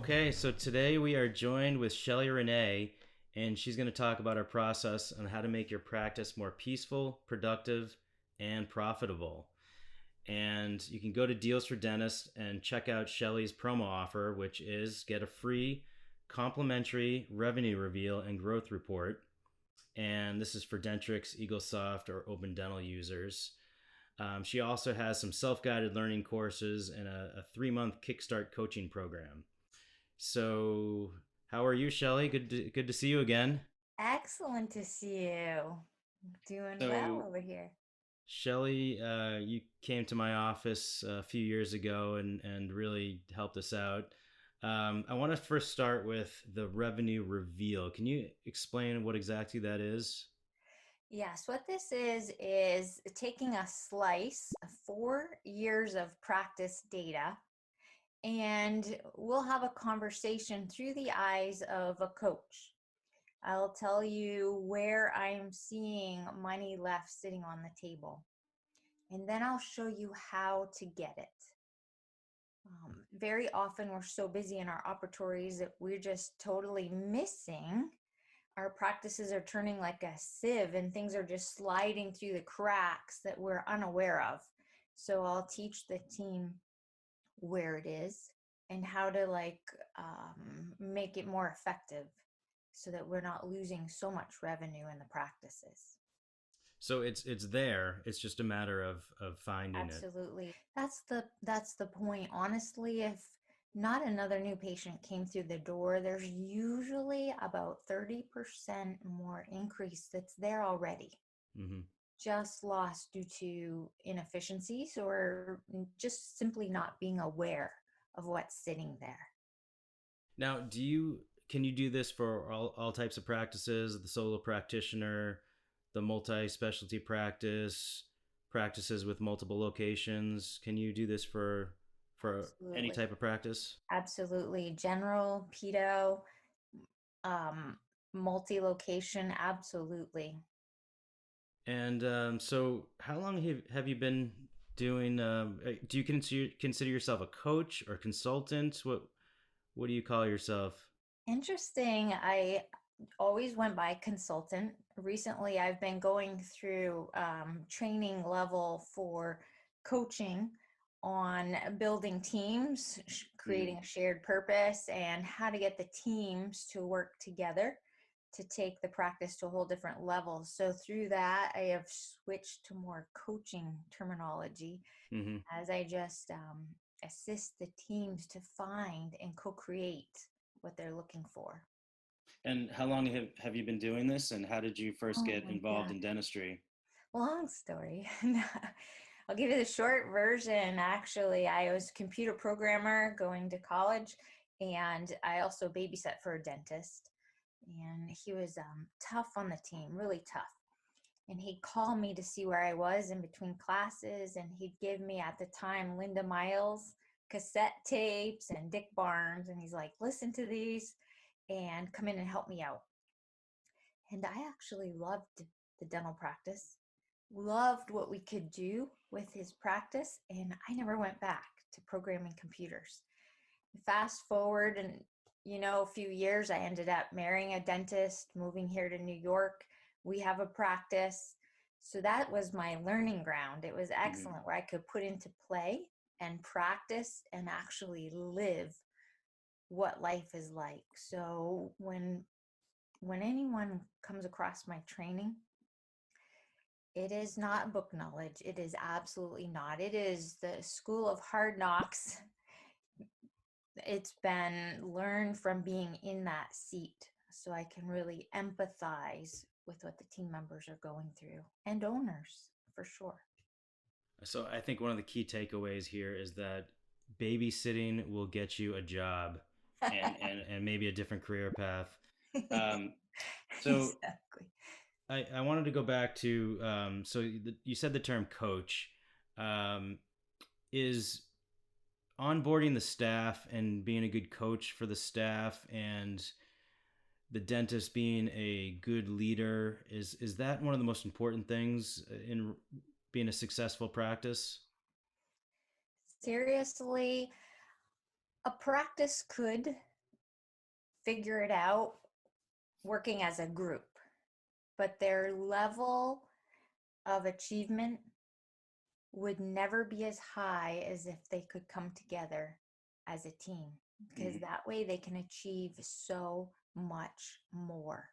Okay, so today we are joined with Shelley Renee, and she's going to talk about our process on how to make your practice more peaceful, productive, and profitable. And you can go to Deals for Dentists and check out Shelley's promo offer, which is get a free complimentary revenue reveal and growth report. And this is for Dentrix, EagleSoft, or Open Dental users. She also has some self-guided learning courses and a 3-month Kickstart coaching program. So, how are you, Shelley? Good to see you again. Excellent to see you. Doing well So, over here. Shelley, you came to my office a few years ago and really helped us out. I want to first start with the revenue reveal. Can you explain what exactly that is? Yes, what this is taking a slice of 4 years of practice data, and we'll have a conversation through the eyes of a coach. I'll tell you where I'm seeing money left sitting on the table, and then I'll show you how to get it. Very often, we're so busy in our operatories that we're just totally missing. Our practices are turning like a sieve and things are just sliding through the cracks that we're unaware of. So I'll teach the team where it is and how to make it more effective so that we're not losing so much revenue in the practices. So it's there. It's just a matter of finding it. Absolutely. That's the point. Honestly, if not another new patient came through the door, there's usually about 30% more increase that's there already, Hmm. just lost due to inefficiencies or just simply not being aware of what's sitting there. Now, can you do this for all types of practices? The solo practitioner, the multi-specialty practice, practices with multiple locations. Can you do this for any Absolutely. type of practice? Absolutely. General, pedo, um, multi-location, absolutely. And so, how long have you been doing? Do you consider yourself a coach or consultant? What do you call yourself? Interesting. I always went by consultant. Recently, I've been going through training level for coaching on building teams, Mm-hmm. creating a shared purpose, and how to get the teams to work together to take the practice to a whole different level. So, through that, I have switched to more coaching terminology Mm-hmm. as I just assist the teams to find and co create what they're looking for. And how long have you been doing this? And how did you first Oh get my involved God. in dentistry? Long story. I'll give you the short version. Actually, I was a computer programmer going to college, and I also babysat for a dentist. And he was tough on the team, really tough. And he'd call me to see where I was in between classes, and he'd give me at the time Linda Miles cassette tapes and Dick Barnes, and he's like, listen to these and come in and help me out. And I actually loved the dental practice, loved what we could do with his practice, and I never went back to programming computers. Fast forward, and a few years, I ended up marrying a dentist, moving here to New York. We have a practice. So that was my learning ground. It was Mm-hmm. excellent where I could put into play and practice and actually live what life is like. So when anyone comes across my training, it is not book knowledge. It is absolutely not. It is the school of hard knocks. It's been learned from being in that seat so I can really empathize with what the team members are going through and owners for sure. So I think one of the key takeaways here is that babysitting will get you a job and maybe a different career path. Um, so Exactly. I wanted to go back to you said the term coach. Um, is onboarding the staff and being a good coach for the staff and the dentist being a good leader, is that one of the most important things in being a successful practice? Seriously, a practice could. figure it out working as a group, but their level of achievement would never be as high as if they could come together as a team, because Mhm. that way they can achieve so much more.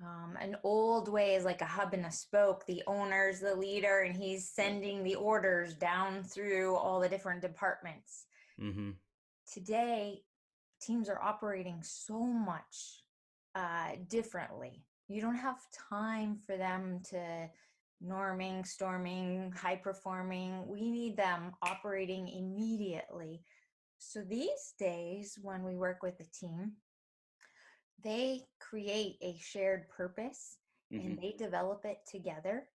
An old way is like a hub and a spoke. The owner's the leader, and he's sending the orders down through all the different departments. Mhm. Today, teams are operating so much differently. You don't have time for them to norming, storming, high performing. We need them operating immediately. So these days, when we work with a team, they create a shared purpose and Mhm. they develop it together.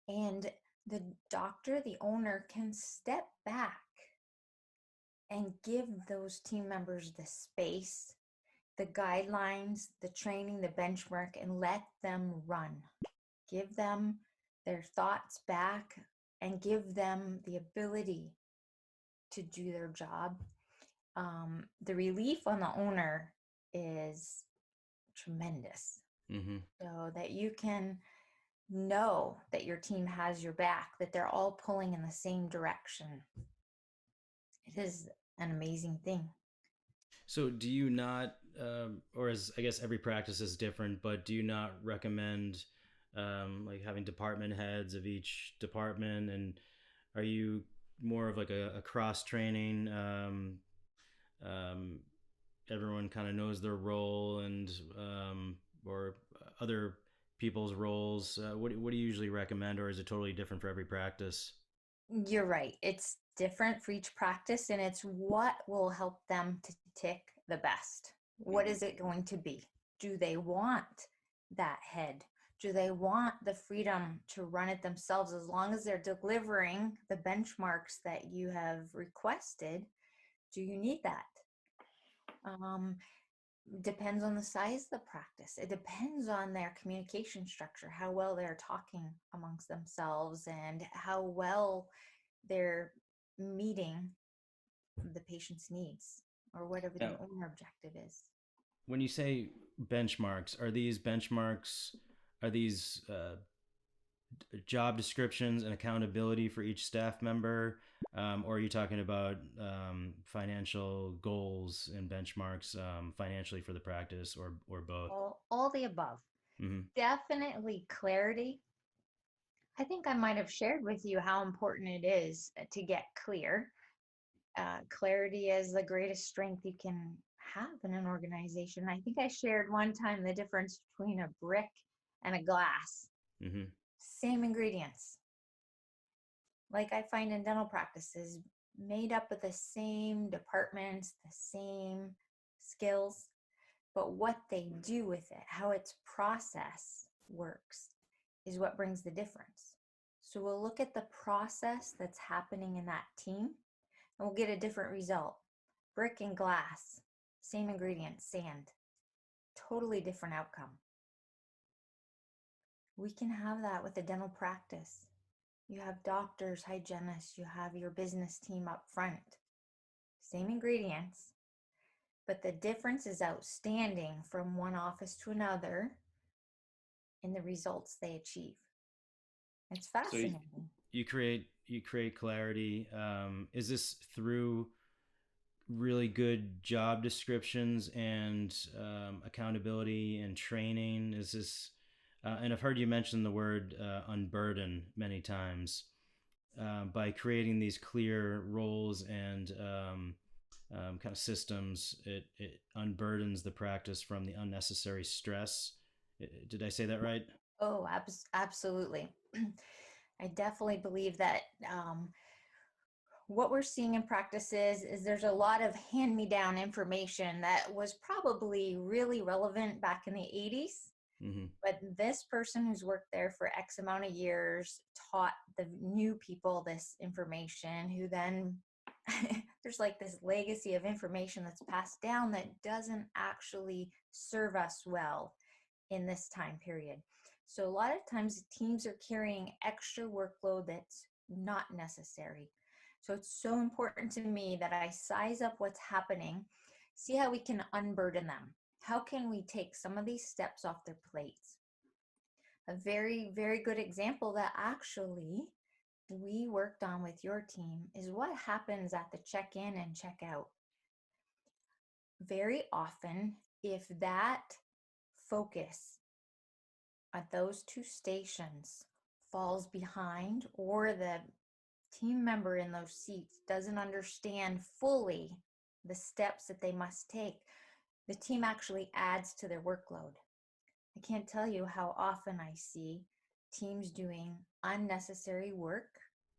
And the doctor, the owner, can step back and give those team members the space, the guidelines, the training, the benchmark, and let them run. Give them their thoughts back and give them the ability to do their job. The relief on the owner is tremendous. Mhm. So that you can know that your team has your back, that they're all pulling in the same direction. It is an amazing thing. So, do you not, or as I guess every practice is different, but do you not recommend like having department heads of each department? And are you more of like a cross training? Um, Everyone kind of knows their role and or other people's roles. What do you usually recommend, or is it totally different for every practice? You're right. It's different for each practice, and it's what will help them to tick the best. What Mm-hmm. is it going to be? Do they want that head? Do they want the freedom to run it themselves as long as they're delivering the benchmarks that you have requested? Do you need that? Um, Depends on the size of the practice. It depends on their communication structure, how well they're talking amongst themselves, and how well they're meeting the patient's needs or whatever the Now, owner objective is. when you say benchmarks, are these benchmarks? Are these job descriptions and accountability for each staff member? Or are you talking about financial goals and benchmarks financially for the practice, or both? All the above. Mm-hmm. Definitely clarity. I think I might have shared with you how important it is to get clear. Clarity is the greatest strength you can have in an organization. I think I shared one time the difference between a brick and a glass. Mm-hmm. Same ingredients. Like I find in dental practices, made up of the same departments, the same skills, but what they do with it, how its process works, is what brings the difference. So we'll look at the process that's happening in that team and we'll get a different result. Brick and glass, same ingredients, sand, totally different outcome. We can have that with a dental practice. You have doctors, hygienists, you have your business team up front. Same ingredients, but the difference is outstanding from one office to another in the results they achieve. It's So fascinating. you create clarity. Is this through really good job descriptions and accountability and training? Is this and I've heard you mention the word unburden many times. By creating these clear roles and kind of systems, it unburdens the practice from the unnecessary stress. Did I say that right? Oh, absolutely. I definitely believe that what we're seeing in practices is there's a lot of hand-me-down information that was probably really relevant back in the 80s. Mm-hmm. But this person who's worked there for X amount of years taught the new people this information, who then there's like this legacy of information that's passed down that doesn't actually serve us well in this time period. So a lot of times teams are carrying extra workload that's not necessary. So it's so important to me that I size up what's happening See how we can unburden them. How can we take some of these steps off their plates? A very, very good example that actually we worked on with your team is what happens at the check-in and check-out. Very often, if that focus at those two stations falls behind, or the team member in those seats doesn't understand fully the steps that they must take, the team actually adds to their workload. I can't tell you how often I see teams doing unnecessary work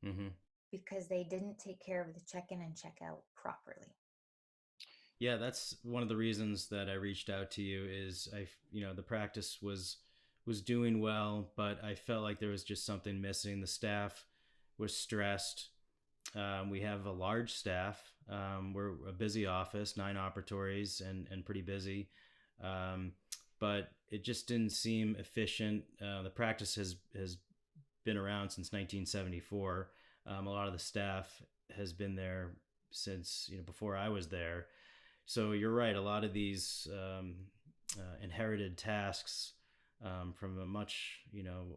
Mm-hmm. because they didn't take care of the check-in and check-out properly. Yeah, that's one of the reasons that I reached out to you. Is the practice was doing well, but I felt like there was just something missing. The staff was stressed. We have a large staff. We're a busy office, 9 operatories, and pretty busy. Um, but it just didn't seem efficient. The practice has been around since 1974. A lot of the staff has been there since before I was there. So you're right. A lot of these inherited tasks from a much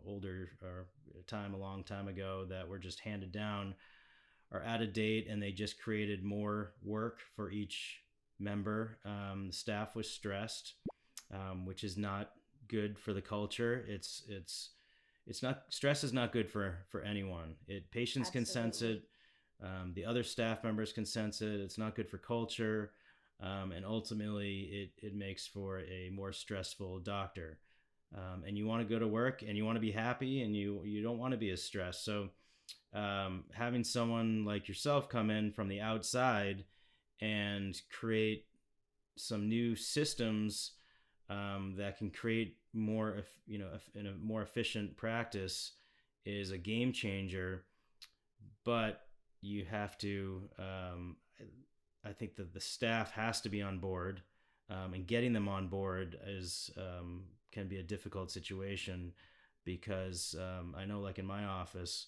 older or time, a long time ago, that were just handed down, are out of date, and they just created more work for each member. The staff was stressed, which is not good for the culture. It's not, stress is not good for anyone. Patients can sense Absolutely. it. The other staff members can sense it. It's not good for culture. And ultimately, it makes for a more stressful doctor. And you want to go to work and you want to be happy, and you don't want to be as stressed. So having someone like yourself come in from the outside and create some new systems that can create more, in a more efficient practice, is a game changer. But you have to, I think that the staff has to be on board, and getting them on board is can be a difficult situation, because I know, like in my office,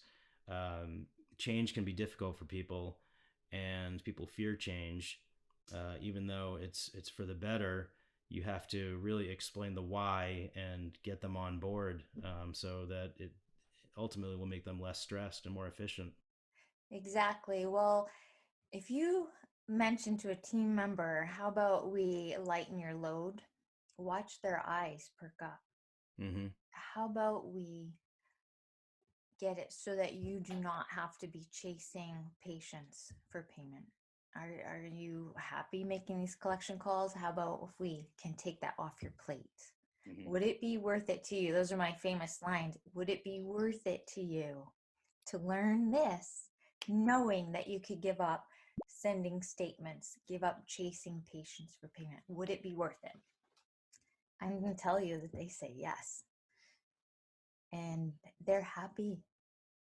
um, change can be difficult for people, and people fear change, even though it's for the better. You have to really explain the why and get them on board, so that it ultimately will make them less stressed and more efficient. Exactly. Well, if you mention to a team member, how about we lighten your load? Watch their eyes perk up. Mm-hmm. How about we get it so that you do not have to be chasing patients for payment? Are you happy making these collection calls? How about if we can take that off your plate? Mm-hmm. Would it be worth it to you? Those are my famous lines. Would it be worth it to you to learn this, knowing that you could give up sending statements, give up chasing patients for payment? Would it be worth it? I'm going to tell you that they say yes. And they're happy.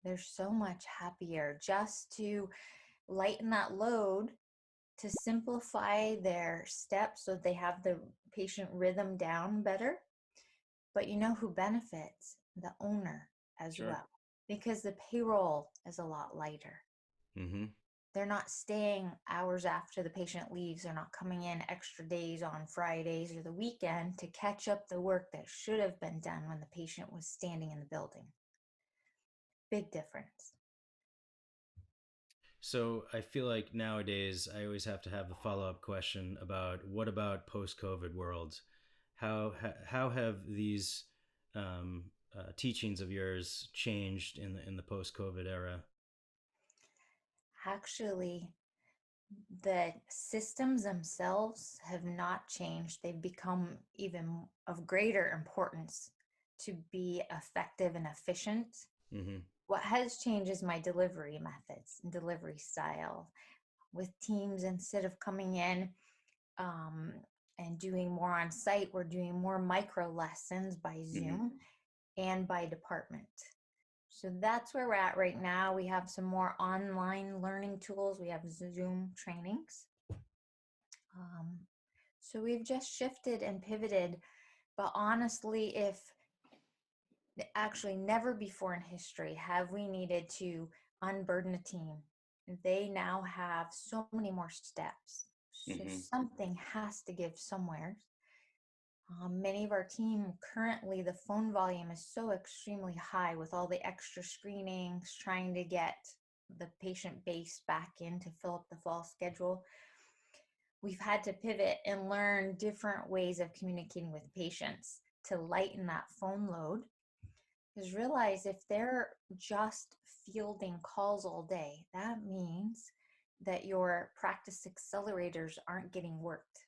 They're so much happier just to lighten that load, to simplify their steps so they have the patient rhythm down better. But you know who benefits? The owner as Sure. well, because the payroll is a lot lighter. Mm-hmm. They're not staying hours after the patient leaves. They're not coming in extra days on Fridays or the weekend to catch up the work that should have been done when the patient was standing in the building. Big difference. So I feel like nowadays I always have to have the follow up question about, what about post COVID world? How have these teachings of yours changed in the post COVID era? Actually, the systems themselves have not changed. They've become even of greater importance to be effective and efficient. Mm-hmm. What has changed is my delivery methods and delivery style. With teams, instead of coming in um, and doing more on site, we're doing more micro lessons by Mm-hmm. Zoom and by department. So that's where we're at right now. We have some more online learning tools. We have Zoom trainings. Um, so we've just shifted and pivoted. But honestly, if actually never before in history have we needed to unburden a team, they now have so many more steps, So Mm-hmm. something has to give somewhere. Many of our team currently, the phone volume is so extremely high with all the extra screenings, trying to get the patient base back in to fill up the fall schedule. We've had to pivot and learn different ways of communicating with patients to lighten that phone load. Because realize if they're just fielding calls all day, that means that your practice accelerators aren't getting worked.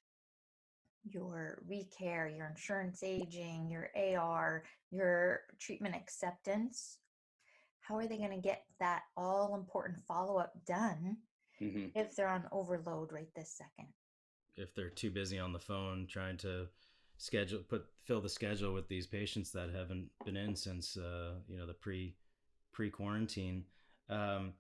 Your recare, your insurance aging, your AR, your treatment acceptance, how are they going to get that all important follow up done Mm-hmm. if they're on overload right this second? If they're too busy on the phone trying to fill the schedule with these patients that haven't been in since the pre quarantine. Um,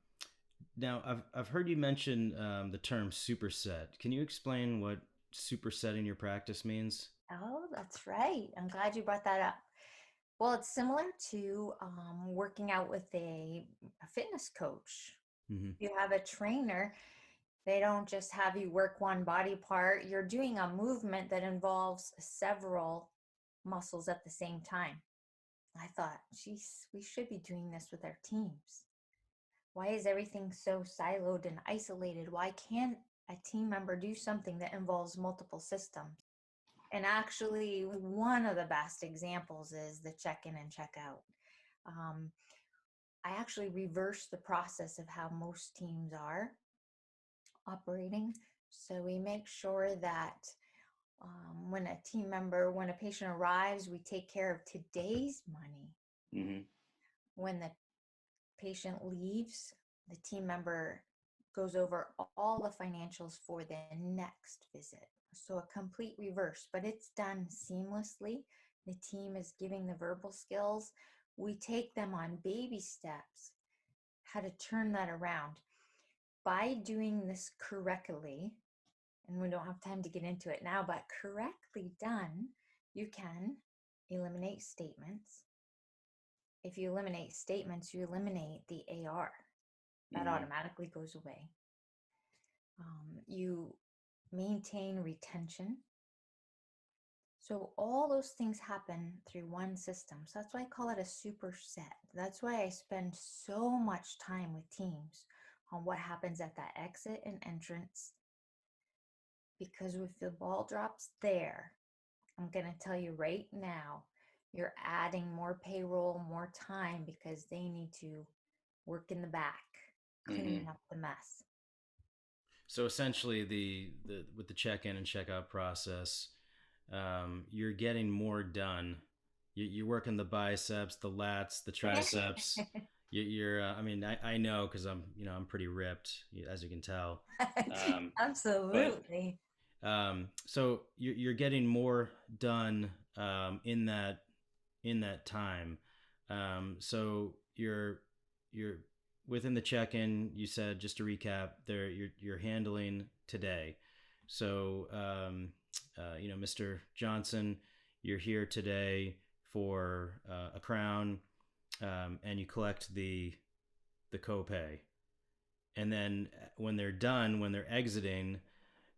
Now, I've heard you mention the term superset. Can you explain what supersetting your practice means? Oh, that's right. I'm glad you brought that up. Well, it's similar to working out with a fitness coach. Mm-hmm. You have a trainer, they don't just have you work one body part. You're doing a movement that involves several muscles at the same time. I thought, geez, we should be doing this with our teams. Why is everything so siloed and isolated? Why can't a team member do something that involves multiple systems? And actually, one of the best examples is the check in and check out. Um, I actually reversed the process of how most teams are operating. So we make sure that when a patient arrives, we take care of today's money. Mm-hmm. When the patient leaves, the team member goes over all the financials for the next visit. So a complete reverse, but it's done seamlessly. The team is giving the verbal skills. We take them on baby steps, how to turn that around. By doing this correctly, and we don't have time to get into it now, but correctly done, you can eliminate statements. If you eliminate statements, you eliminate the AR. That Mm-hmm. automatically goes away. You maintain retention. So all those things happen through one system. So that's why I call it a superset. That's why I spend so much time with teams on what happens at that exit and entrance. Because if the ball drops there, I'm going to tell you right now, you're adding more payroll, more time because they need to work in the back, Mm-hmm. cleaning up the mess. So essentially, the with the check in and check out process, you're getting more done. You're working the biceps, the lats, the triceps. You're I mean, I know because I'm pretty ripped, as you can tell. But Absolutely. So you're getting more done in that time. So you're within the check-in. You said, just to recap, there you're handling today. So Mr. Johnson, you're here today for a crown, and you collect the copay. And then when they're done, when they're exiting,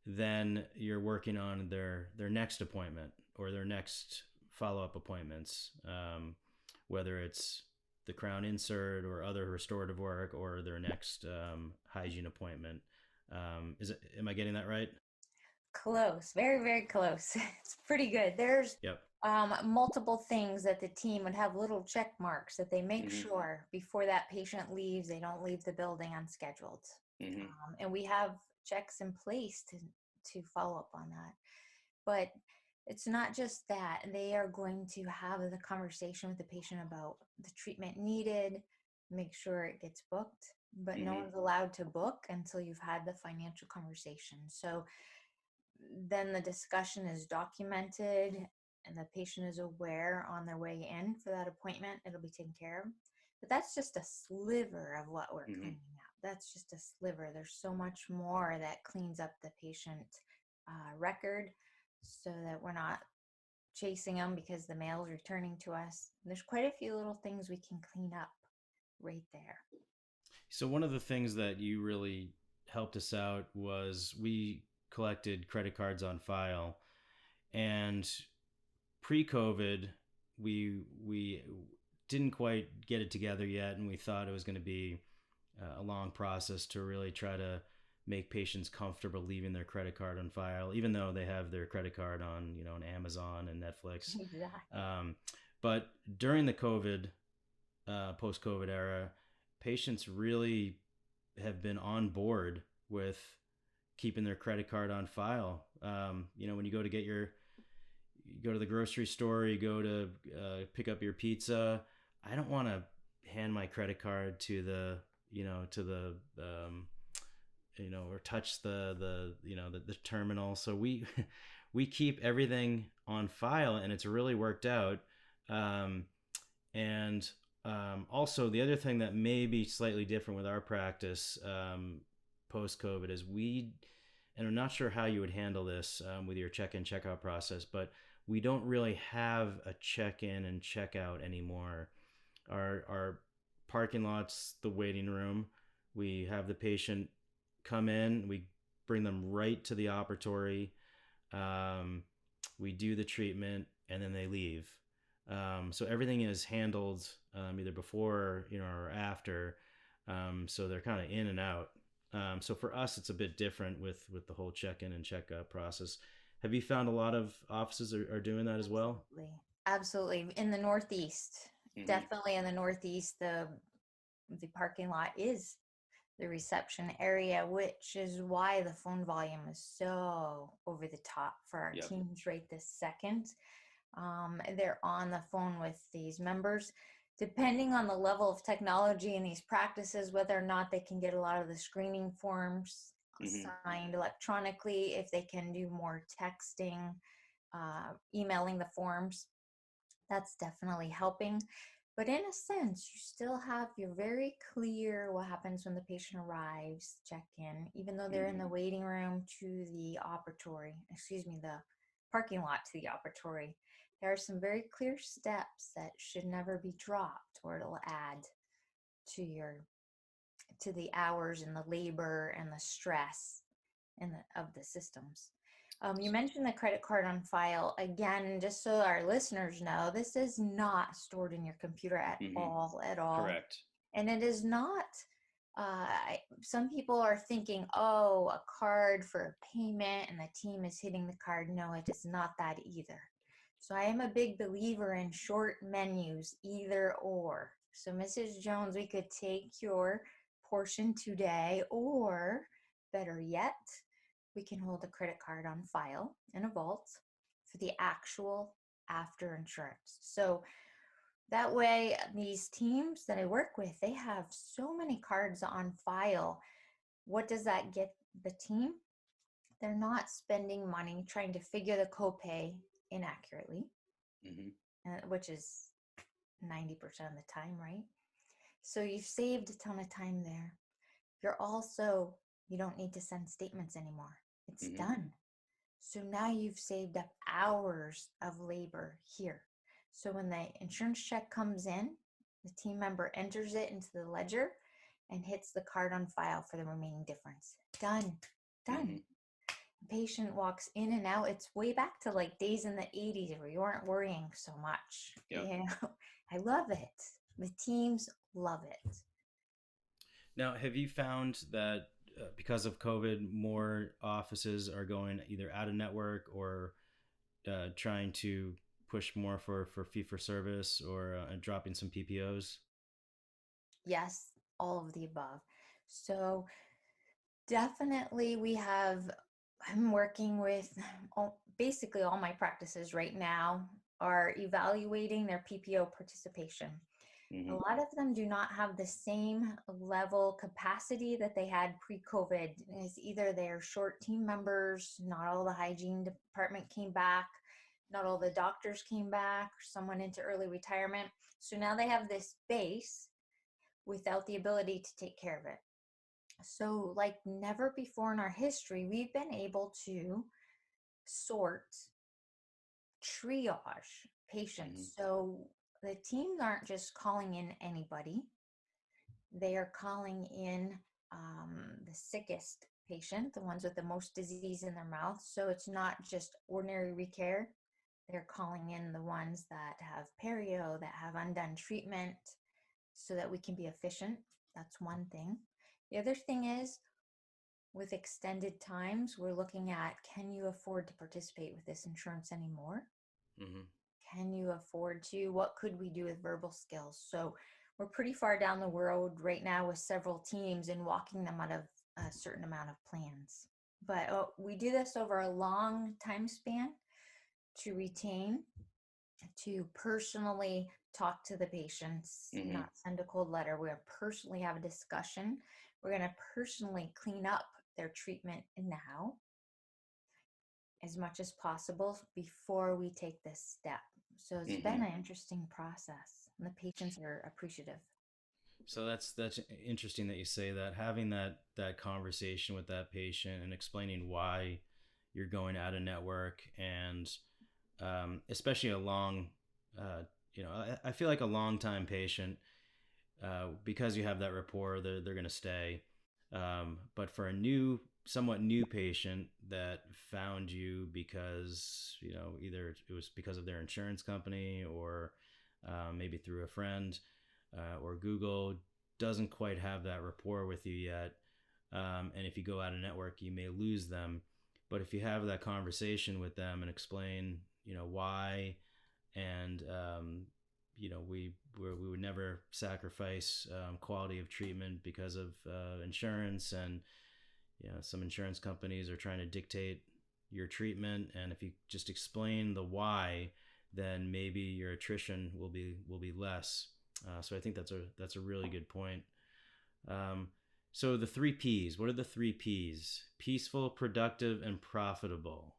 then you're working on their next appointment or their next follow-up appointments, whether it's the crown insert or other restorative work or their next hygiene appointment. Am I getting that right? Close, very, very close. It's pretty good. There's Yep. multiple things that the team would have little check marks that they make Mm-hmm. sure before that patient leaves, they don't leave the building unscheduled. Mm-hmm. And we have checks in place to follow up on that. But it's not just that. They are going to have the conversation with the patient about the treatment needed, make sure it gets booked, but no Mm-hmm. one's allowed to book until you've had the financial conversation. So then the discussion is documented and the patient is aware on their way in for that appointment. It'll be taken care of. But that's just a sliver of what we're Mm-hmm. cleaning up. That's just a sliver. There's so much more that cleans up the patient record so that we're not chasing them because the mail's returning to us. There's quite a few little things we can clean up right there. So one of the things that you really helped us out was we collected credit cards on file. And pre-COVID, we didn't quite get it together yet, and we thought it was going to be a long process to really try to make patients comfortable leaving their credit card on file, even though they have their credit card on, on Amazon and Netflix. Exactly. But during the post-COVID era, patients really have been on board with keeping their credit card on file. When you go to the grocery store, you go to pick up your pizza. I don't want to hand my credit card to the or touch the terminal. So we we keep everything on file, and it's really worked out. And Also, the other thing that may be slightly different with our practice post COVID is and I'm not sure how you would handle this with your check-in checkout process, but we don't really have a check-in and checkout anymore. Our parking lot's the waiting room. We have the patient come in, we bring them right to the operatory, we do the treatment, and then they leave. So everything is handled either before or after. So they're kind of in and out. So for us, it's a bit different with the whole check-in and check-out process. Have you found a lot of offices are doing that as well? Absolutely. In the Northeast, Mm-hmm. definitely in the Northeast, the parking lot is the reception area, which is why the phone volume is so over the top for our teams right this second. They're on the phone with these members. Depending on the level of technology in these practices, whether or not they can get a lot of the screening forms signed electronically, if they can do more texting, emailing the forms, that's definitely helping. But in a sense, you still have your very clear what happens when the patient arrives, check in, even though they're in the waiting room to the the parking lot to the operatory. There are some very clear steps that should never be dropped, or it'll add to the hours and the labor and the stress of the systems. You mentioned the credit card on file. Again, just so our listeners know, this is not stored in your computer at all. Correct. And it is not, some people are thinking, oh, a card for a payment and the team is hitting the card. No, it is not that either. So I am a big believer in short menus, either or. So Mrs. Jones, we could take your portion today, or better yet, we can hold a credit card on file in a vault for the actual after insurance. So that way, these teams that I work with, they have so many cards on file. What does that get the team? They're not spending money trying to figure the copay inaccurately, which is 90% of the time, right? So you've saved a ton of time there. You don't need to send statements anymore. It's done. So now you've saved up hours of labor here. So when the insurance check comes in, the team member enters it into the ledger and hits the card on file for the remaining difference. Done. Patient walks in and out. It's way back to like days in the 80s where you weren't worrying so much. I love it. The teams love it. Now, have you found that because of COVID, more offices are going either out of network or trying to push more for fee for service, or dropping some PPOs? Yes, all of the above. So definitely I'm working with basically all my practices right now are evaluating their PPO participation. A lot of them do not have the same level capacity that they had pre-COVID. It's either they're short team members, not all the hygiene department came back, not all the doctors came back, someone into early retirement. So now they have this base without the ability to take care of it. So like never before in our history, we've been able to sort, triage patients. So the teams aren't just calling in anybody. They are calling in the sickest patient, the ones with the most disease in their mouth. So it's not just ordinary recare. They're calling in the ones that have perio, that have undone treatment, so that we can be efficient. That's one thing. The other thing is, with extended times, we're looking at, can you afford to participate with this insurance anymore? Mm-hmm. Can you afford to? What could we do with verbal skills? So we're pretty far down the road right now with several teams and walking them out of a certain amount of plans. But we do this over a long time span to retain, to personally talk to the patients, Mm-hmm. not send a cold letter. We're going to personally have a discussion. We're going to personally clean up their treatment now as much as possible before we take this step. So it's Mm-hmm. been an interesting process, and the patients are appreciative. So that's interesting that you say that. Having that conversation with that patient and explaining why you're going out of network, and especially a long, I feel like a long time patient, because you have that rapport, they're going to stay. But for a somewhat new patient that found you because, either it was because of their insurance company, or maybe through a friend, or Google, doesn't quite have that rapport with you yet. And if you go out of network, you may lose them. But if you have that conversation with them and explain, why, and we would never sacrifice quality of treatment because of insurance, and some insurance companies are trying to dictate your treatment, and if you just explain the why, then maybe your attrition will be less. So I think that's a really good point. So the 3 Ps. What are the 3 Ps? Peaceful, productive, and profitable.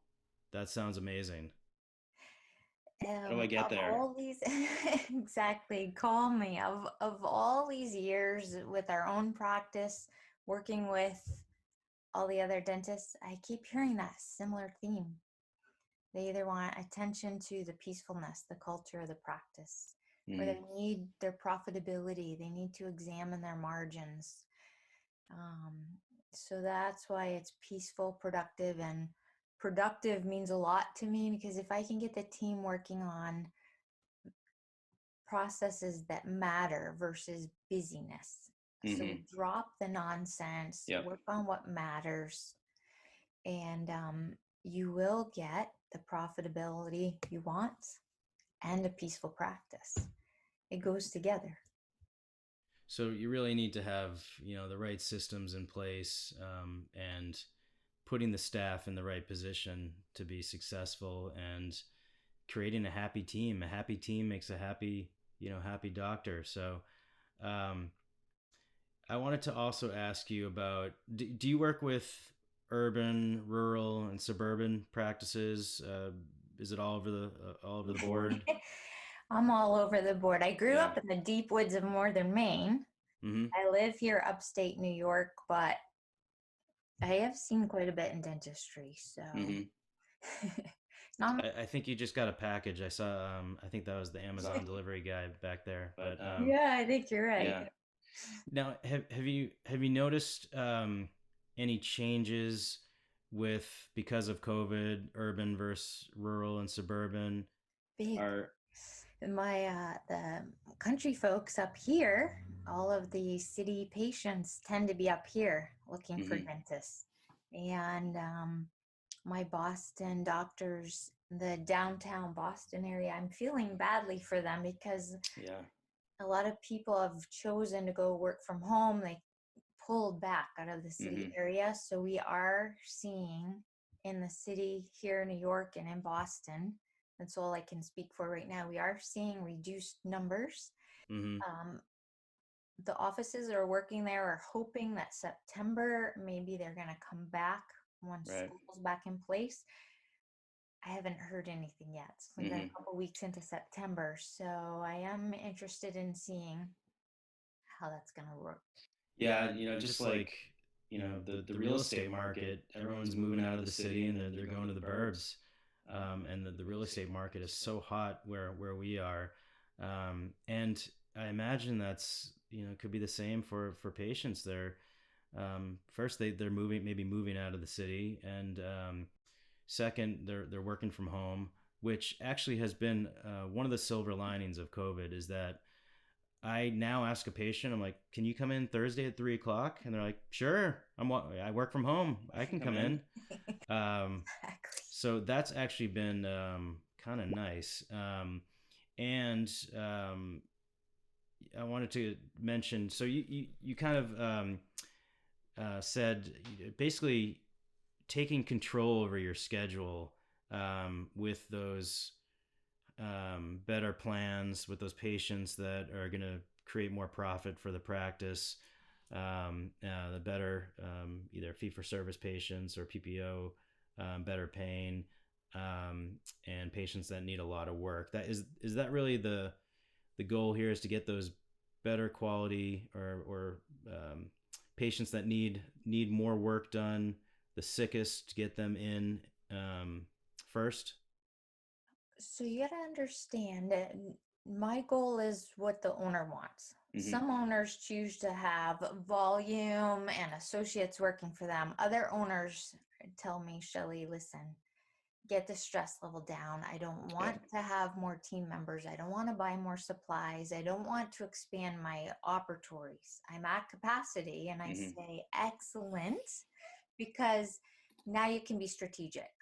That sounds amazing. How do I get Of there? all these, exactly, call me. Of all these years with our own practice, working with all the other dentists, I keep hearing that similar theme. They either want attention to the peacefulness, the culture of the practice, or Mm-hmm. they need their profitability. They need to examine their margins. Um, so that's why it's peaceful, productive, and productive means a lot to me, because if I can get the team working on processes that matter versus busyness. So Mm-hmm. we drop the nonsense, Yep. work on what matters, and you will get the profitability you want and a peaceful practice. It goes together. So you really need to have the right systems in place, and putting the staff in the right position to be successful, and creating a happy team. A happy team makes a happy doctor. So um, I wanted to also ask you about, do you work with urban, rural, and suburban practices? Is it all over the board? I'm all over the board. I grew Yeah. up in the deep woods of northern Maine. Mm-hmm. I live here upstate New York, but I have seen quite a bit in dentistry. So Mm-hmm. not I think you just got a package. I saw. I think that was the Amazon delivery guy back there. But yeah, I think you're right. yeah. Now, have you noticed any changes with, because of COVID, urban versus rural and suburban? Big. Are The country folks up here, all of the city patients tend to be up here looking for mm-hmm. dentists. And my Boston doctors, the downtown Boston area, I'm feeling badly for them because Yeah. a lot of people have chosen to go work from home. They pulled back out of the city Mm-hmm. area. So we are seeing in the city here in New York and in Boston, that's all I can speak for right now, we are seeing reduced numbers. Mm-hmm. The offices that are working there are hoping that September, maybe they're going to come back once Right. school's back in place. I haven't heard anything yet. It's only been Mm-hmm. a couple weeks into September. So I am interested in seeing how that's going to work. Yeah, just like the real estate market, everyone's moving out of the city, and they're going to the burbs, and the real estate market is so hot where we are, and I imagine that's could be the same for patients there. first they're maybe moving out of the city, and second they're working from home, which actually has been one of the silver linings of COVID is that I now ask a patient, I'm like, can you come in Thursday at 3 o'clock? And they're like, sure, I work from home. I can come in. Exactly. So that's actually been kind of nice. And I wanted to mention, so you kind of said basically taking control over your schedule with those better plans with those patients that are going to create more profit for the practice, the better either fee-for-service patients or PPO, better paying, and patients that need a lot of work. That is that really the goal here, is to get those better quality or patients that need more work done, the sickest, to get them in first? So you got to understand that my goal is what the owner wants. Mm-hmm. Some owners choose to have volume and associates working for them. Other owners tell me, Shelley, listen, get the stress level down. I don't want to have more team members. I don't want to buy more supplies. I don't want to expand my operatories. I'm at capacity. And I say, excellent, because now you can be strategic.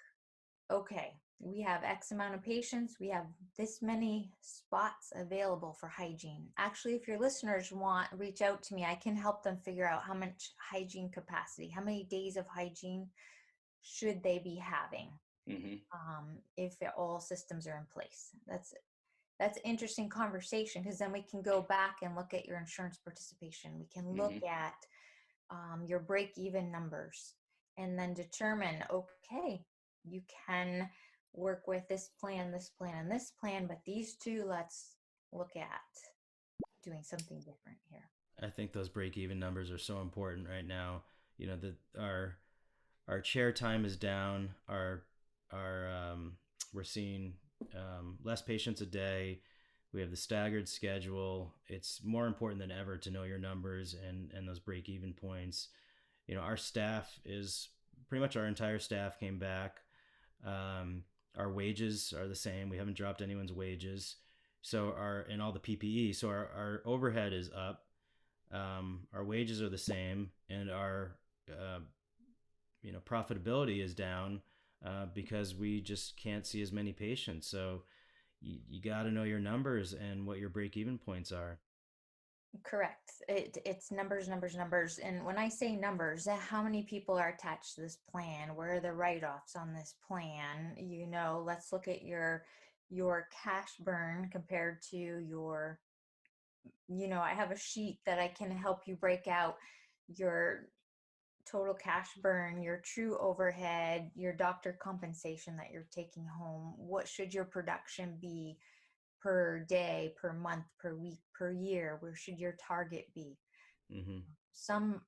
Okay, we have X amount of patients. We have this many spots available for hygiene. Actually, if your listeners reach out to me, I can help them figure out how much hygiene capacity, how many days of hygiene should they be having. If all systems are in place. That's an interesting conversation, because then we can go back and look at your insurance participation. We can look at your break-even numbers, and then determine, okay, you can work with this plan, and this plan, but these two, let's look at doing something different here. I think those break-even numbers are so important right now. You know, that our chair time is down. We're seeing less patients a day. We have the staggered schedule. It's more important than ever to know your numbers and those break-even points. You know, our staff is pretty much, our entire staff came back. Our wages are the same. We haven't dropped anyone's wages. So and all the PPE. So our overhead is up. Our wages are the same, and our profitability is down because we just can't see as many patients. So you got to know your numbers and what your break-even points are. Correct. It's numbers. And when I say numbers, how many people are attached to this plan? Where are the write-offs on this plan? Let's look at your cash burn compared to your, I have a sheet that I can help you break out your total cash burn, your true overhead, your doctor compensation that you're taking home. What should your production be per day, per month, per week, per year? Where should your target be? Some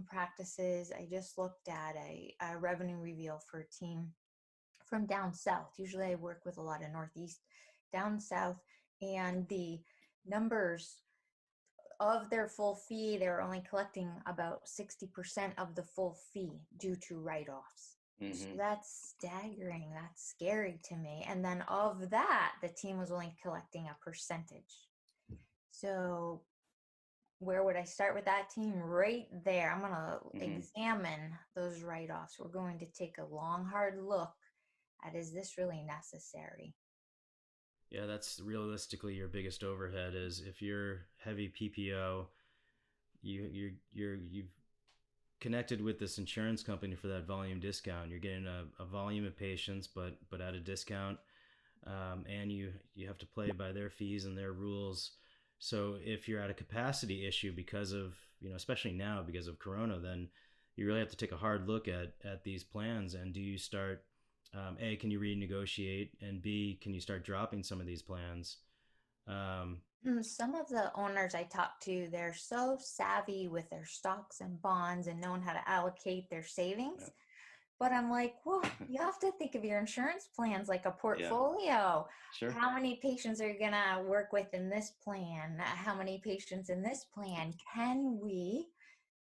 practices, I just looked at a revenue reveal for a team from down south. Usually I work with a lot of Northeast, down south, and the numbers of their full fee, they were only collecting about 60% of the full fee due to write-offs. So that's staggering. That's scary to me. And then of that, the team was only collecting a percentage. So where would I start with that team? Right there. I'm going to examine those write-offs. We're going to take a long, hard look at, is this really necessary? Yeah, that's realistically your biggest overhead. Is if you're heavy PPO, you've connected with this insurance company for that volume discount. You're getting a volume of patients, but at a discount, and you have to play by their fees and their rules. So if you're at a capacity issue because of, especially now because of Corona, then you really have to take a hard look at these plans. And do you start, A, can you renegotiate? And B, can you start dropping some of these plans? Some of the owners I talk to, they're so savvy with their stocks and bonds and knowing how to allocate their savings. Yeah. But I'm like, well, you have to think of your insurance plans like a portfolio. Yeah. Sure. How many patients are you going to work with in this plan? How many patients in this plan? Can we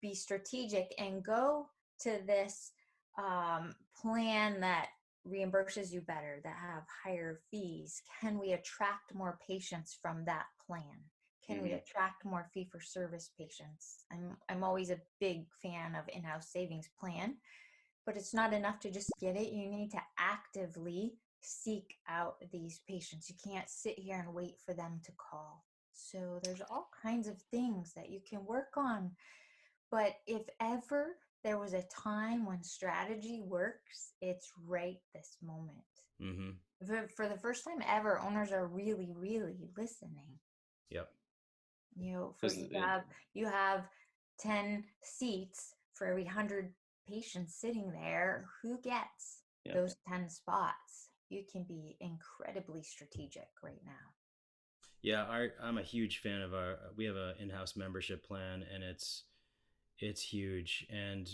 be strategic and go to this plan that reimburses you better, that have higher fees? Can we attract more patients from that plan? Can we attract more fee-for-service patients? I'm always a big fan of in-house savings plan, but it's not enough to just get it. You need to actively seek out these patients. You can't sit here and wait for them to call. So there's all kinds of things that you can work on. But if ever there was a time when strategy works, it's right this moment. Mm-hmm. For the first time ever, owners are really, really listening. Yep. You have 10 seats for every 100 patients sitting there. Who gets those 10 spots? You can be incredibly strategic right now. Yeah, I'm a huge fan of we have an in-house membership plan, and it's huge. And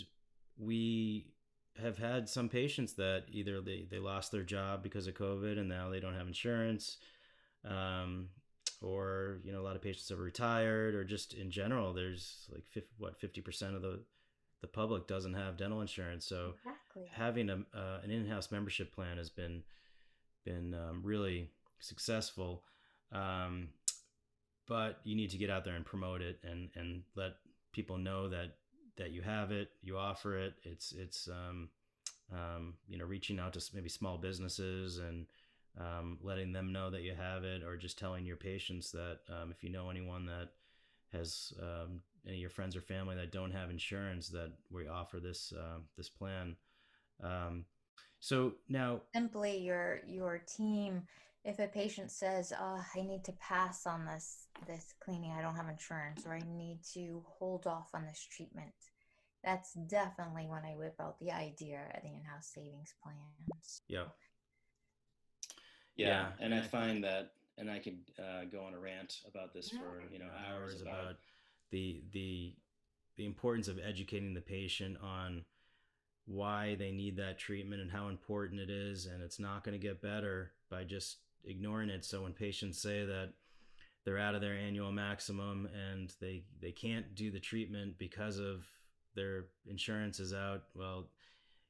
we have had some patients that either they lost their job because of COVID and now they don't have insurance, or a lot of patients have retired, or just in general there's like 50% of the public doesn't have dental insurance. So having an in-house membership plan has been really successful, but you need to get out there and promote it and let people know that you have it, you offer it. It's reaching out to maybe small businesses and letting them know that you have it, or just telling your patients that if you know anyone that has any of your friends or family that don't have insurance, that we offer this plan. So now, simply your team, if a patient says, "Oh, I need to pass on this cleaning, I don't have insurance," or "I need to hold off on this treatment," that's definitely when I whip out the idea of the in-house savings plans. Yeah, and I find that, and I could go on a rant about this for hours about the importance of educating the patient on why they need that treatment and how important it is, and it's not going to get better by just ignoring it. So when patients say that they're out of their annual maximum and they can't do the treatment because of their insurance is out, well,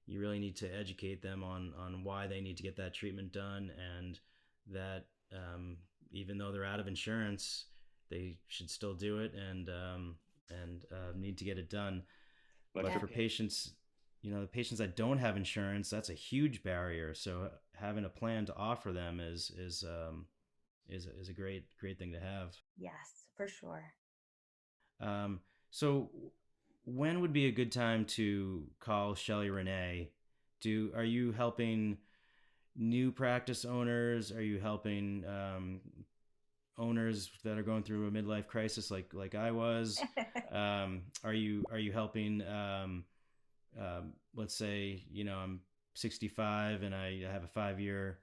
you really need to educate them on why they need to get that treatment done, and that even though they're out of insurance, they should still do it and need to get it done. But for patients, the patients that don't have insurance, that's a huge barrier. So having a plan to offer them is a great thing to have. Yes, for sure. So when would be a good time to call Shelley Renee? Are you helping new practice owners? Are you helping owners that are going through a midlife crisis like I was? Are you helping let's say I'm 65 and I have a 5-year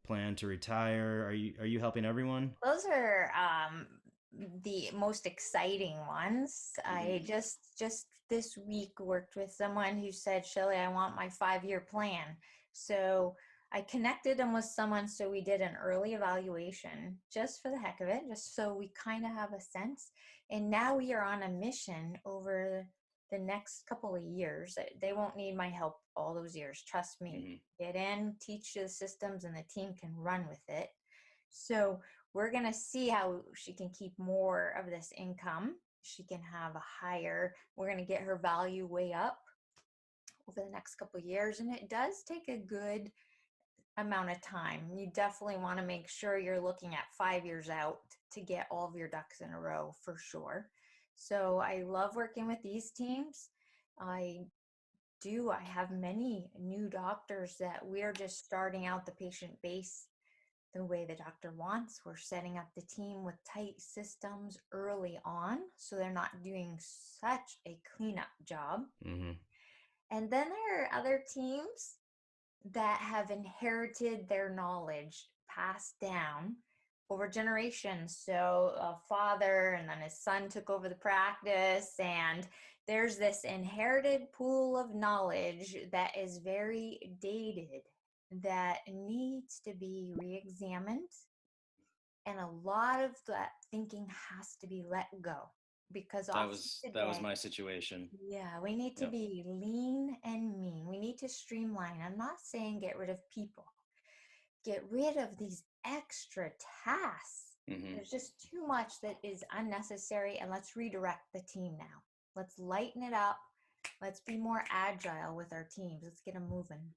plan to retire? Are you helping everyone? Those are the most exciting ones. I just this week worked with someone who said, "Shelley, I want my 5-year plan." So I connected them with someone, so we did an early evaluation just for the heck of it, just so we kind of have a sense. And now we are on a mission over the next couple of years. They won't need my help all those years. Trust me. Get in, teach the systems, and the team can run with it. So we're going to see how she can keep more of this income. She can have we're going to get her value way up over the next couple of years. And it does take a good amount of time. You definitely want to make sure you're looking at 5 years out to get all of your ducks in a row for sure. So I love working with these teams. I have many new doctors that we're just starting out the patient base the way the doctor wants. We're setting up the team with tight systems early on, so they're not doing such a cleanup job. And then there are other teams that have inherited their knowledge passed down over generations. So a father and then his son took over the practice, and there's this inherited pool of knowledge that is very dated, that needs to be re-examined, and a lot of that thinking has to be let go. because That often was today, my situation. yeah, we need to Yep. be lean and mean. We need to streamline. I'm not saying get rid of people. Get rid of these extra tasks. Mm-hmm. There's just too much that is unnecessary, and let's redirect the team now. Let's lighten it up. Let's be more agile with our teams. Let's get them moving.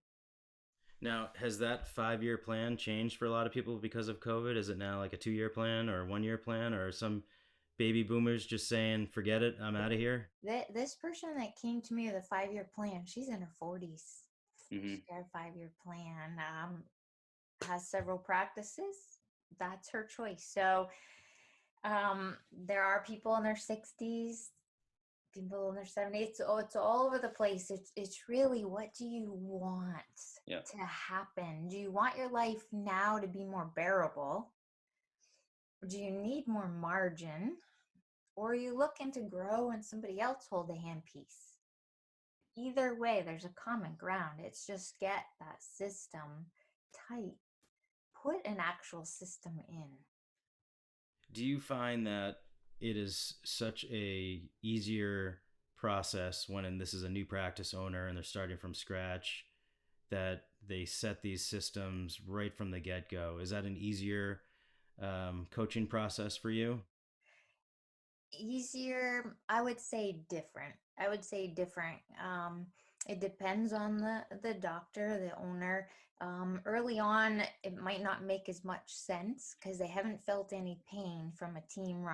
Now, has that 5-year plan changed for a lot of people because of COVID? Is it now like a 2-year plan or a 1-year plan, or some baby boomers just saying, forget it, I'm out of here? This person that came to me with a 5-year plan, she's in her 40s. Mm-hmm. She's got a 5-year plan, has several practices. That's her choice. So there are people in their 60s, people in their 70s. It's all over the place. It's really, what do you want to happen? Do you want your life now to be more bearable? Do you need more margin? Or are you looking to grow and somebody else hold the handpiece? Either way, there's a common ground. It's just get that system tight. Put an actual system in. Do you find that it is such a easier process when this is a new practice owner and they're starting from scratch, that they set these systems right from the get-go? Is that an easier coaching process for you? Easier, I would say different. It depends on the doctor, the owner. Early on, it might not make as much sense because they haven't felt any pain from a team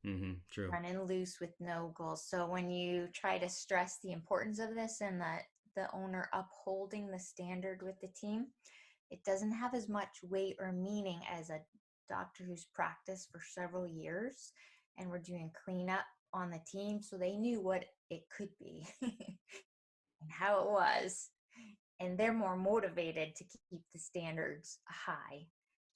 Mm-hmm. True. running loose with no goals. So when you try to stress the importance of this and that the owner upholding the standard with the team, it doesn't have as much weight or meaning as a doctor who's practiced for several years and we're doing cleanup on the team, so they knew what it could be and how it was, and they're more motivated to keep the standards high.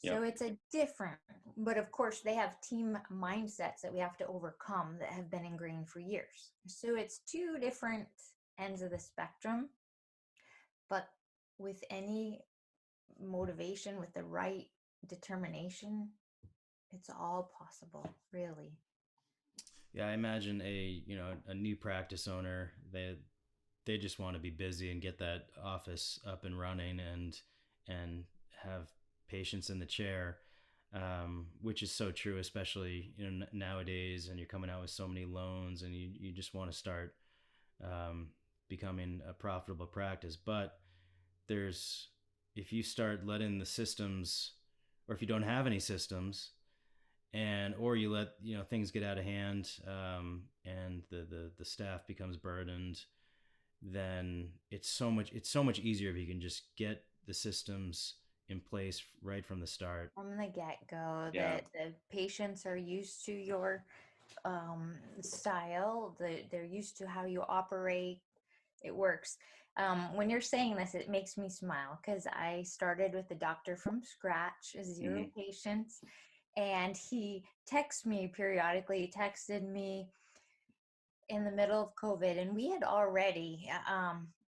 So it's a different, but of course they have team mindsets that we have to overcome that have been ingrained for years. So it's two different ends of the spectrum, but with any motivation, with the right determination, it's all possible, really. Yeah, I imagine a new practice owner, they just want to be busy and get that office up and running and have patients in the chair, which is so true, especially nowadays. And you're coming out with so many loans, and you just want to start um, becoming a profitable practice. But there's if you start letting the systems, or if you don't have any systems, and or you let things get out of hand, and the staff becomes burdened, then it's so much easier if you can just get the systems in place right from the start. From the get-go, Yeah. that the patients are used to your style, they're used to how you operate. It works. When you're saying this, it makes me smile because I started with the doctor from scratch, 0 patients, and he texts me periodically. He texted me in the middle of COVID, and we had already.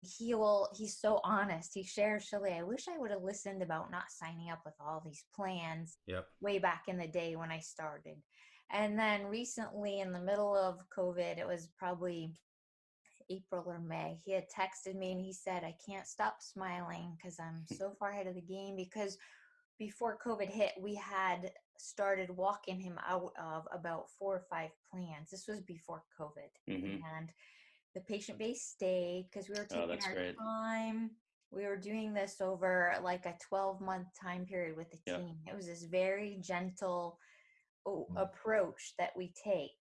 He's so honest. He shares, Shelley, I wish I would have listened about not signing up with all these plans Yep. way back in the day when I started. And then recently, in the middle of COVID, it was probably April or May, he had texted me and he said, I can't stop smiling because I'm so far ahead of the game, because before COVID hit, we had started walking him out of about 4 or 5 plans. This was before COVID. And the patient base stayed because we were taking that's our great. time. We were doing this over like a 12-month time period with the team. It was this very gentle approach that we take,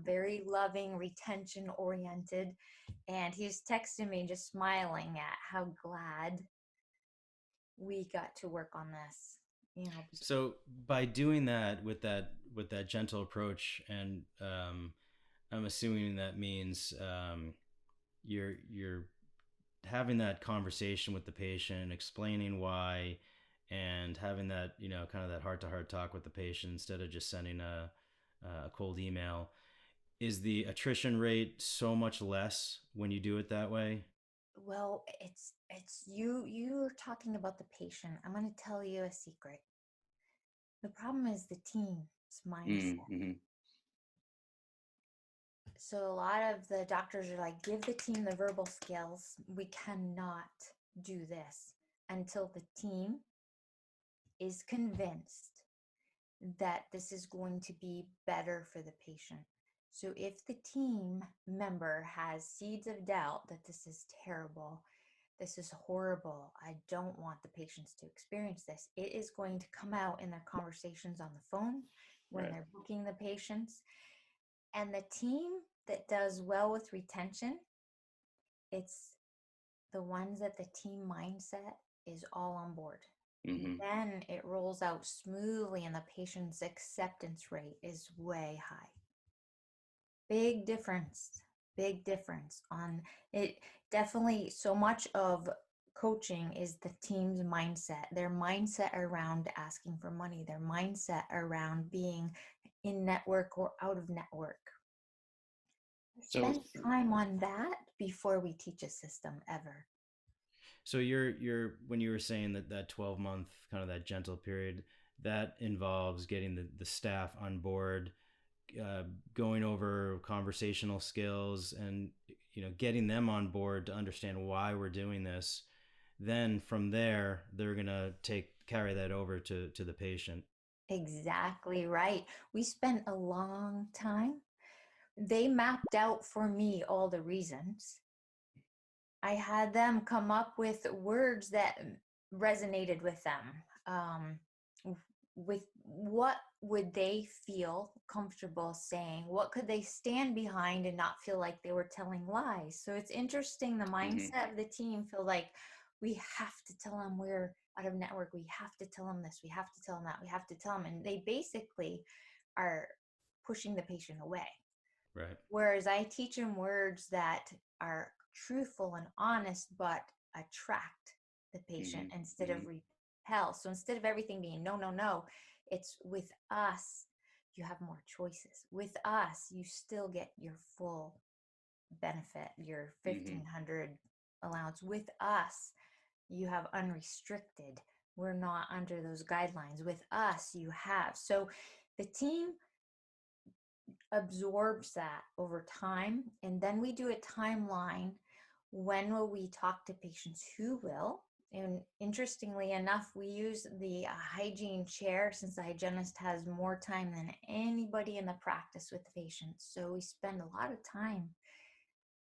very loving, retention oriented. And he's texting me just smiling at how glad we got to work on this. So by doing that with that gentle approach, and I'm assuming that means you're having that conversation with the patient, explaining why, and having that kind of that heart to heart talk with the patient instead of just sending a cold email. Is the attrition rate so much less when you do it that way? Well, it's you're talking about the patient. I'm going to tell you a secret. The problem is the team's mindset. So a lot of the doctors are like, give the team the verbal skills. We cannot do this until the team is convinced that this is going to be better for the patient. So if the team member has seeds of doubt that this is terrible, this is horrible, I don't want the patients to experience this, it is going to come out in their conversations on the phone when Right. they're booking the patients. And the team that does well with retention, it's the ones that the team mindset is all on board. Mm-hmm. Then it rolls out smoothly and the patient's acceptance rate is way high. Big difference, big difference on it. Definitely so much of coaching is the team's mindset, their mindset around asking for money, their mindset around being in network or out of network. So Spend time on that before we teach a system ever. So you're when you were saying that 12-month kind of that gentle period, that involves getting the staff on board, going over conversational skills, and getting them on board to understand why we're doing this. Then from there, they're gonna carry that over to the patient. Exactly right. We spent a long time. They mapped out for me all the reasons. I had them come up with words that resonated with them. With what would they feel comfortable saying? What could they stand behind and not feel like they were telling lies? So it's interesting. The mindset of the team feel like we have to tell them we're out of network. We have to tell them this. We have to tell them that. We have to tell them. And they basically are pushing the patient away. Right. Whereas I teach them words that are truthful and honest, but attract the patient instead of repel. So instead of everything being no, no, no, it's with us, you have more choices. With us, you still get your full benefit, your 1,500 allowance. With us, you have unrestricted. We're not under those guidelines. With us, you have. So the team absorbs that over time. And then we do a timeline. When will we talk to patients? Who will? And interestingly enough, we use the hygiene chair since the hygienist has more time than anybody in the practice with the patients. So we spend a lot of time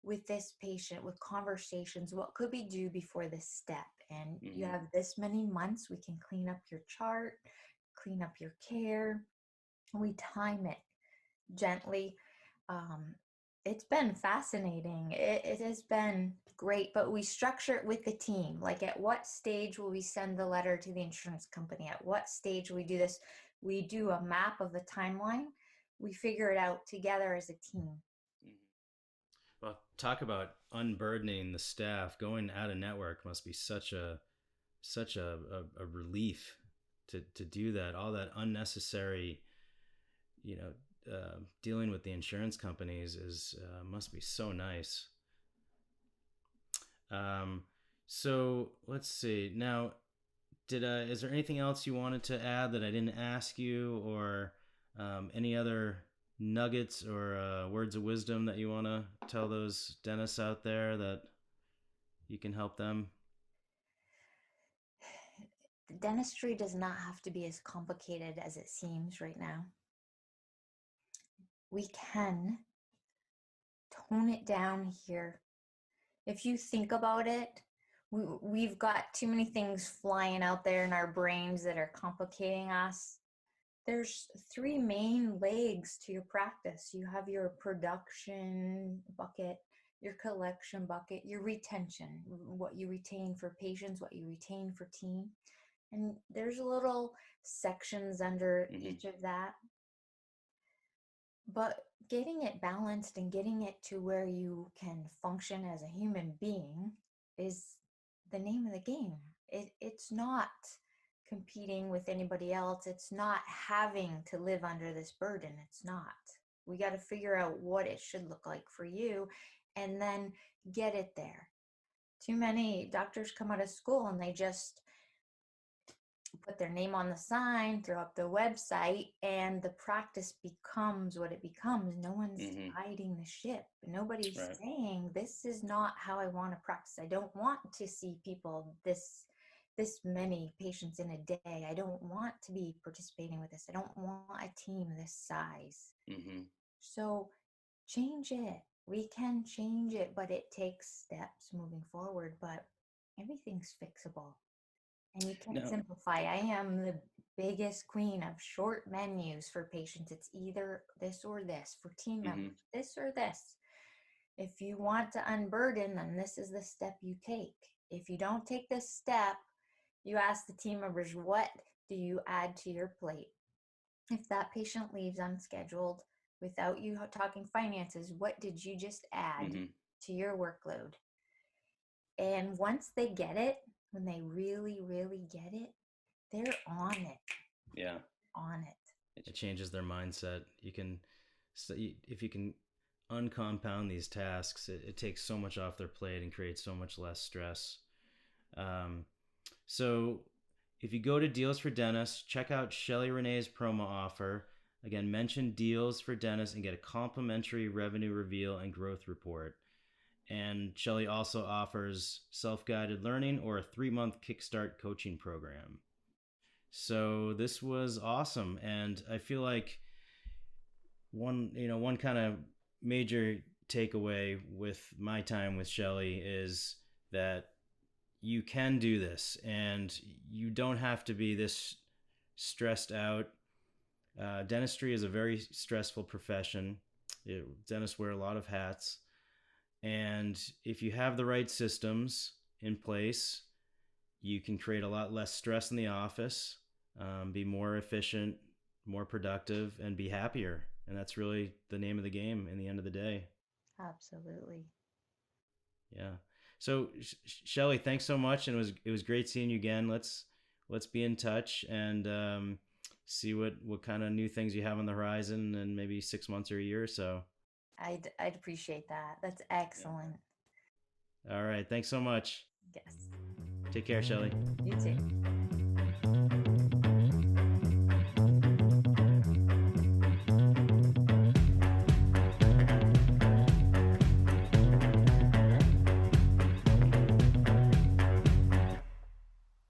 with this patient, with conversations. What could we do before this step? And you have this many months, we can clean up your chart, clean up your care. We time it gently. It's been fascinating. It has been great, but we structure it with the team. Like, at what stage will we send the letter to the insurance company? At what stage will we do this? We do a map of the timeline. We figure it out together as a team. Well, talk about unburdening the staff. Going out of network must be such a relief to do that. All that unnecessary, dealing with the insurance companies is must be so nice. So let's see. Now, is there anything else you wanted to add that I didn't ask you, or any other nuggets or words of wisdom that you want to tell those dentists out there that you can help them? Dentistry does not have to be as complicated as it seems right now. We can tone it down here. If you think about it, we've got too many things flying out there in our brains that are complicating us. There's three main legs to your practice. You have your production bucket, your collection bucket, your retention, what you retain for patients, what you retain for team. And there's little sections under each of that. But getting it balanced and getting it to where you can function as a human being is the name of the game. It's not competing with anybody else. It's not having to live under this burden. It's not. We got to figure out what it should look like for you and then get it there. Too many doctors come out of school and they just put their name on the sign, throw up the website, and the practice becomes what it becomes. No one's hiding the ship. Nobody's saying, this is not how I want to practice. I don't want to see people this many patients in a day. I don't want to be participating with this. I don't want a team this size. So change it. We can change it, but it takes steps moving forward. But everything's fixable. And you can simplify. I am the biggest queen of short menus for patients. It's either this or this. For team members, this or this. If you want to unburden, then this is the step you take. If you don't take this step, you ask the team members, what do you add to your plate? If that patient leaves unscheduled without you talking finances, what did you just add to your workload? And once they get it, when they really, really get it, they're on it. Yeah. On it. It changes their mindset. If you can uncompound these tasks, it takes so much off their plate and creates so much less stress. So if you go to Deals for Dentists, check out Shelley Renee's promo offer. Again, mention Deals for Dentists and get a complimentary revenue reveal and growth report. And Shelley also offers self-guided learning or a 3-month Kickstart coaching program. So this was awesome. And I feel like one kind of major takeaway with my time with Shelley is that you can do this and you don't have to be this stressed out. Dentistry is a very stressful profession. Dentists wear a lot of hats. And if you have the right systems in place, you can create a lot less stress in the office, be more efficient, more productive, and be happier. And that's really the name of the game in the end of the day. Absolutely. Yeah. So Shelley, thanks so much. And it was great seeing you again. Let's be in touch and see what kind of new things you have on the horizon in maybe 6 months or a year or so. I'd appreciate that. That's excellent. All right. Thanks so much. Yes. Take care, Shelley. You too.